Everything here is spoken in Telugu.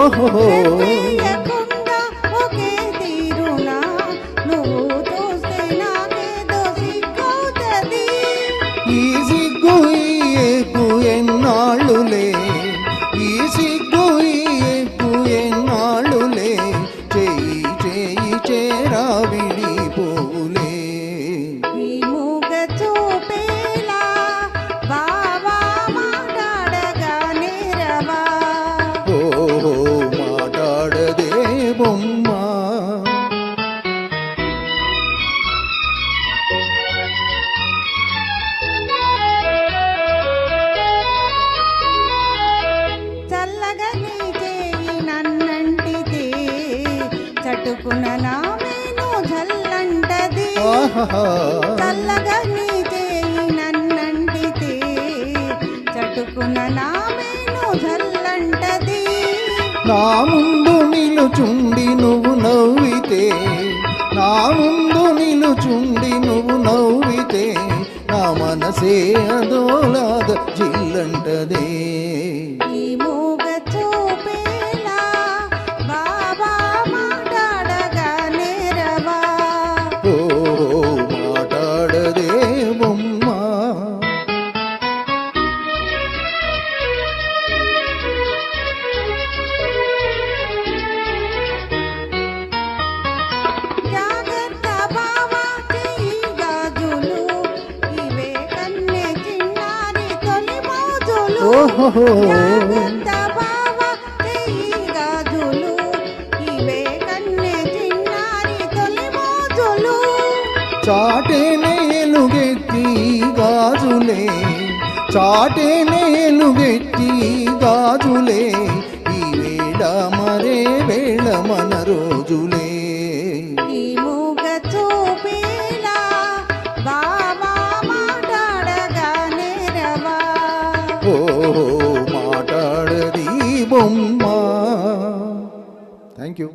చేయకుండా ఒకే తీరునా నువ్వు చూస్తే నాకేదో సిగ్గవుతది. ఈ సిగ్గు ఈ ఎగ్గు ఎన్నాళ్ళులే, ఈ సిగ్గు ఈ ఎగ్గు ఎన్నాళ్ళులే, చేయి చేయి చేరా విడిపోలే. ఈ మూగ చూపేలా బావా మాట్లాడగానే రవా. ఓహో మాట్లాడదే బొమ్మ. చల్లగా నీ చేయి నన్నంటితే చటుకున నా మేను జల్లంటది. చల్లగా నీ చేయి నన్నంటితే చటుకున నా మేను జల్లంటది. నా ముందు నిలుచుండి నువ్వు నవ్వితే, నా ముందు నిలుచుండి నువ్వు నవ్వితే, నా మనసే అదోలాగా జిల్లంటదే. ఈ మూగ చూపేలా బాబా మాట్లాడగానే రవా. ఓ మాట్లాడదే బొమ్మ. జాగ్రత్త బావా చెయ్యి గాజులు ఇవే కన్నె చిన్నారి తొలి మోజులు. ఓహో జాగ్రత్త బావా చెయ్యి గాజులు ఇవే కన్నె చిన్నారి తొలి మోజులు. చాటే నేలుగెత్తి గాజులే, చాటే నేలుగెత్తి గాజులే, ఈ వేళ మరే వేళ మన రోజులే. ఈ మూగ చూపేలా బావా మాట్లాడగానే రవా. ఓ మాట్లాడది బొమ్మ. Thank you.